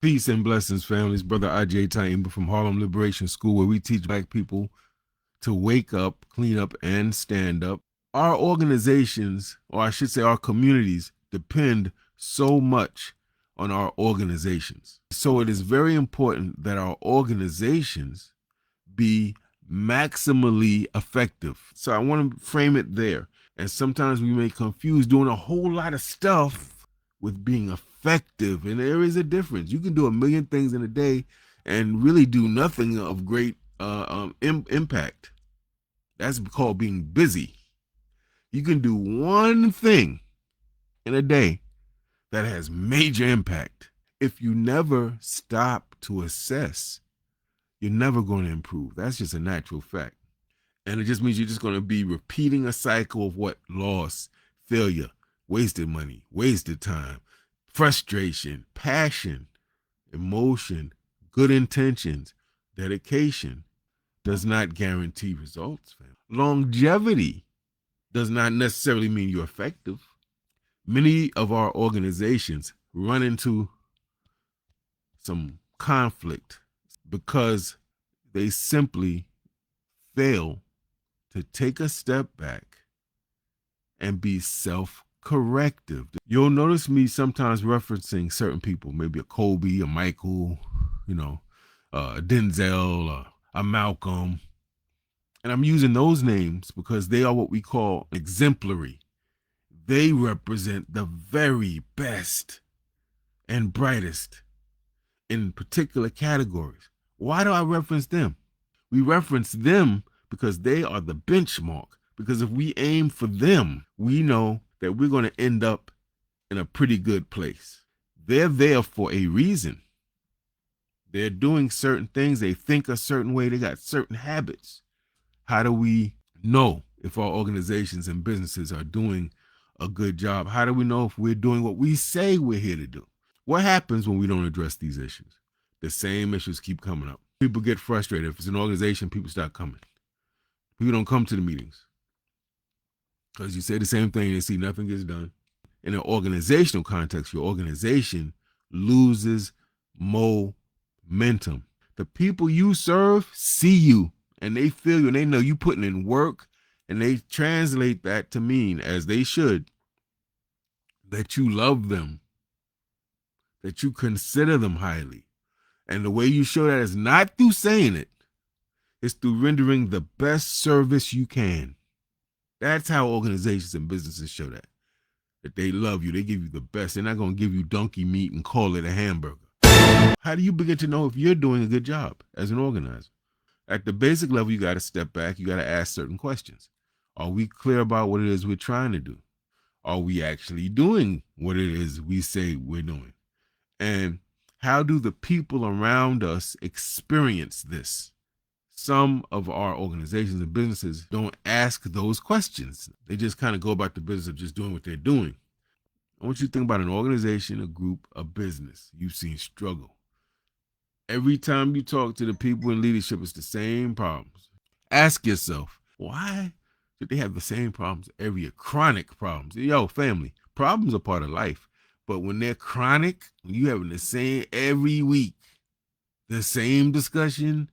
Peace and blessings, families. Brother IJ Taimba from Harlem Liberation School, where we teach Black people to wake up, clean up, and stand up. Our organizations, or I should say our communities, depend so much on our organizations. So it is very important that our organizations be maximally effective. So I want to frame it there. And sometimes we may confuse doing a whole lot of stuff with being effective. And there is a difference. You can do a million things in a day and really do nothing of great impact. That's called being busy. You can do one thing in a day that has major impact. If you never stop to assess, you're never going to improve. That's just a natural fact. And it just means you're just going to be repeating a cycle of what? Loss, failure, wasted money, wasted time, frustration, passion, emotion, good intentions, dedication does not guarantee results. Longevity does not necessarily mean you're effective. Many of our organizations run into some conflict because they simply fail to take a step back and be self-corrective. You'll notice me sometimes referencing certain people, maybe a Kobe, a Michael, a Denzel, a Malcolm. And I'm using those names because they are what we call exemplary. They represent the very best and brightest in particular categories. Why do I reference them? We reference them because they are the benchmark. Because if we aim for them, we know that we're going to end up in a pretty good place. They're there for a reason. They're doing certain things. They think a certain way. They got certain habits. How do we know if our organizations and businesses are doing a good job? How do we know if we're doing what we say we're here to do? What happens when we don't address these issues? The same issues keep coming up. People get frustrated. If it's an organization, people stop coming. People don't come to the meetings because you say the same thing and they see nothing gets done. In an organizational context, your organization loses momentum. The people you serve see you and they feel you and they know you putting in work, and they translate that to mean, as they should, that you love them, that you consider them highly. And the way you show that is not through saying it, it's through rendering the best service you can. That's how organizations and businesses show that they love you. They give you the best. They're not going to give you donkey meat and call it a hamburger. How do you begin to know if you're doing a good job as an organizer? At the basic level, you got to step back. You got to ask certain questions. Are we clear about what it is we're trying to do? Are we actually doing what it is we say we're doing? And how do the people around us experience this? Some of our organizations and businesses don't ask those questions. They just kind of go about the business of just doing what they're doing. I want you to think about an organization, a group, a business you've seen struggle. Every time you talk to the people in leadership, it's the same problems. Ask yourself, why do they have the same problems every year? Chronic problems. Yo, family, problems are part of life. But when they're chronic, when you having the same every week, the same discussion,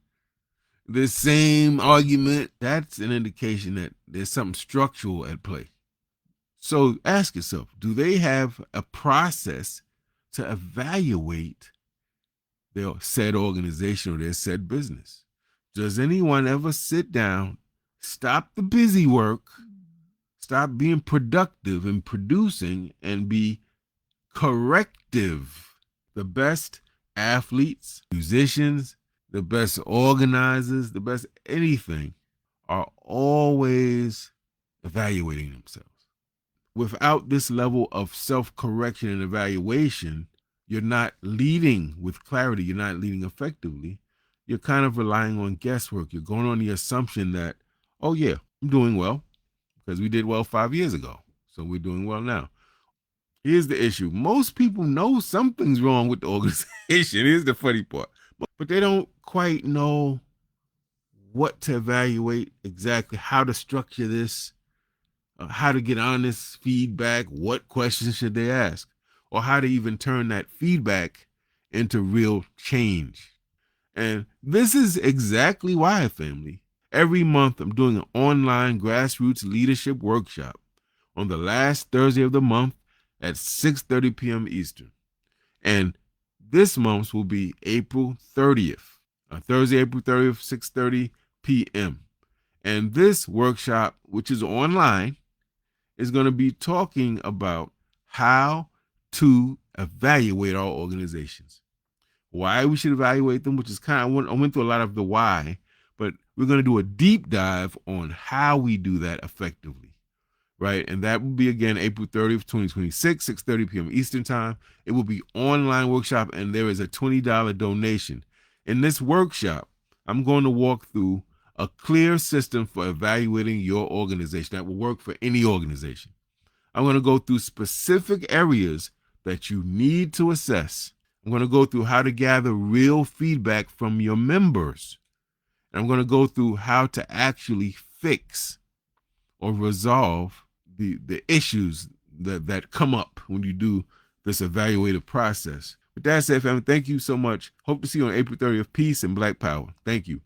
the same argument, that's an indication that there's something structural at play. So ask yourself, do they have a process to evaluate their said organization or their said business? Does anyone ever sit down, stop the busy work, stop being productive and producing, and be corrective? The best athletes, musicians, the best organizers, the best anything are always evaluating themselves. Without this level of self-correction and evaluation, you're not leading with clarity. You're not leading effectively. You're kind of relying on guesswork. You're going on the assumption that, oh yeah, I'm doing well because we did well 5 years ago, so we're doing well now. Here's the issue. Most people know something's wrong with the organization. Here's the funny part. But they don't quite know what to evaluate exactly, how to structure this, how to get honest feedback, what questions should they ask, or how to even turn that feedback into real change. And this is exactly why, family, every month I'm doing an online grassroots leadership workshop on the last Thursday of the month at 6:30 p.m. Eastern. And this month's will be April 30th, Thursday, April 30th, 6:30 p.m. And this workshop, which is online, is going to be talking about how to evaluate our organizations, why we should evaluate them, which is kind of, I went through a lot of the why, but we're going to do a deep dive on how we do that effectively, right? And that will be, again, April 30th, 2026, 6:30 p.m. Eastern Time. It will be online workshop, and there is a $20 donation. In this workshop, I'm going to walk through a clear system for evaluating your organization that will work for any organization. I'm going to go through specific areas that you need to assess. I'm going to go through how to gather real feedback from your members. And I'm going to go through how to actually fix or resolve the issues that come up when you do this evaluative process. With that said, family, thank you so much. Hope to see you on April 30th. Peace and Black Power. Thank you.